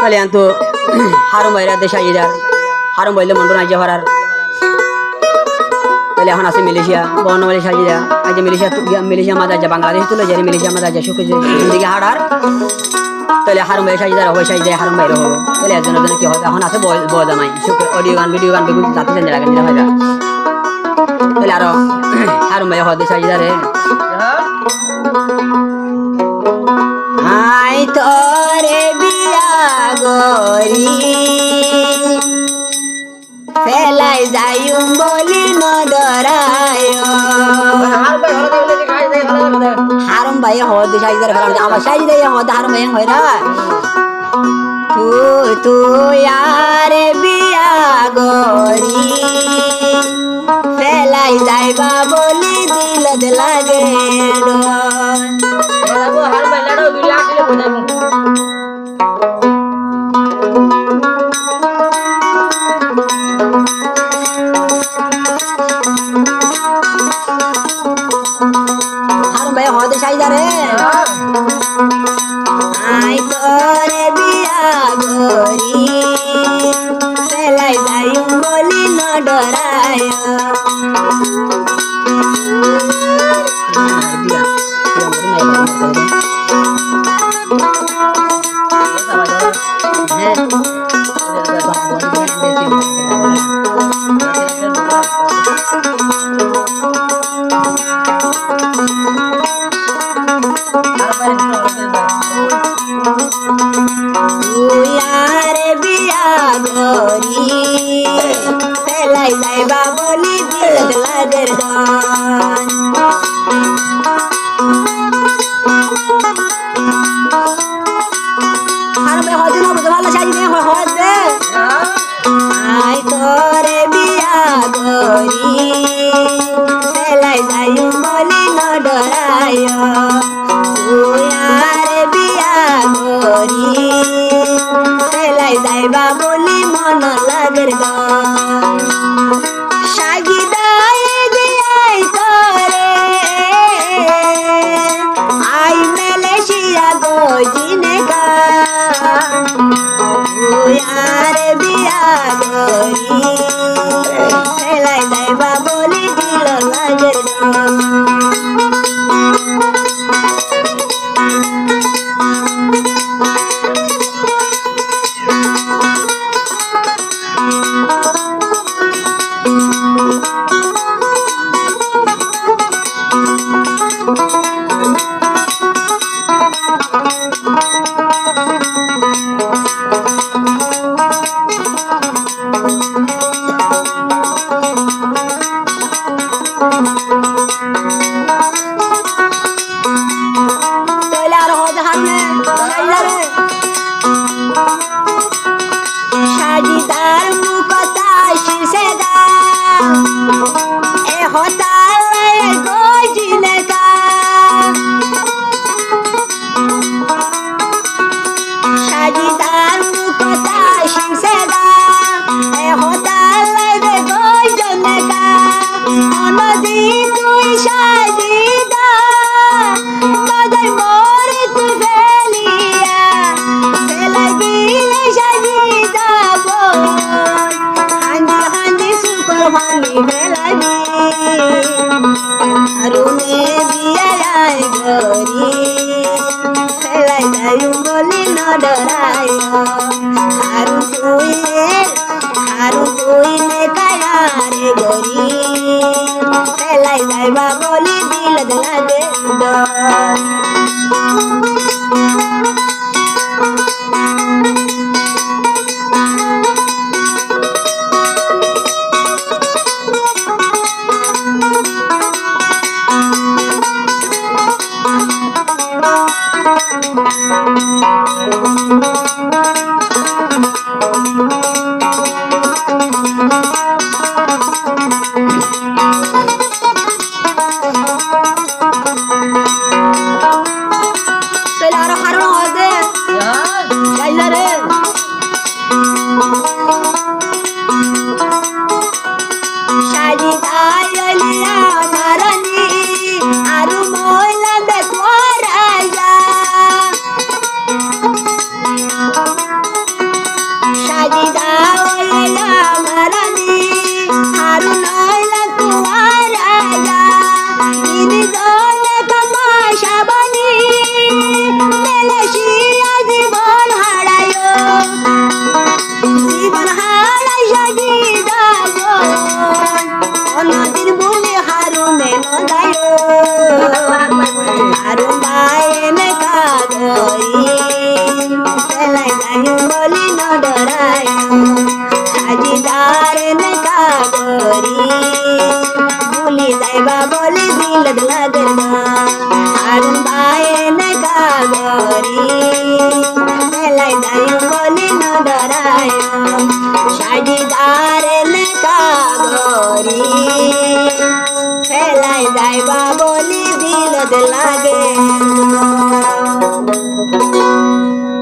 তাহলে আনতো হারুম ভাইরা দেশা ইদার হারুম ভাইলে মন্ডন আইজা হরার তাহলে এখন আছে মালয়েশিয়া বর্ণ মালয়েশিয়া ইদা আজ মালয়েশিয়া মাঝে আজ বাংলাদেশ তুলে যায় মালয়েশিয়া মাঝে আজ সুখ দিকে হাড়ার তাহলে হারুম ভাই সাজিদার হবে সাজিদায় হারুম ভাইরা হবো তাহলে একজন কি হয় এখন আছে বজামাই সুখ অডিও গান ভিডিও গান বেগুন যাতে জানি রাখেন দিরা ভাইরা তাহলে আরো হারুম ভাই হদে সাজিদারে আই তোরে বিয়া গরি ফেলাই যাইম বলি নডরায় হারুম ভাই হদে সাজিদারে ফেলাই আমার সাজিদাই হদে হারুম ভাই হইরা তুই আরে বিয়া গরি ফেলাই যাইবা বলি দিলত লাগে হারুম ভাই হদে সাজিদারে আই তোরে বিয়া গরি ফেলাই যাইম বলি নডরায় তুই আরে বিয়া গরি ফেলাই যাইবা বলি দিলত লাগের গান হারুম ভাই হদে নবো ভালো সাজিয়ে হদে আই তোরে বিয়া গরি ফেলাই যাইম বলি নডরায় তুই আরে বিয়া গরি ফেলাই যাইবা বলি মন লাগের গান সাজিদাই দিয়াই তোরে আই মালয়েশিয়া গজিনে গা তুই আরে বিয়া গরি ফেলাই যাইবা বলি দিল লাগের গান সাজিদার মুখতা শিসে দা এ হতালে গজিনে কা সাজিদার মুখতা শিসে দা এ হতালে গজিনে কা অনদি তুই সাজিদা মদর মোরে তুই ফেলিয়া ফেলাই গিলে সাজিদা হান্দি হান্দি সুকর হান্দি ফেলাবি হারুমে বিয়াই গরি ফেলাই যাইম বলি নডরায় হারু তুই নে কায়া রে গরি ফেলাই যাইবা বলি দিলত লাগে ডর করি হেলাই যাইবা বলি দিল লাগে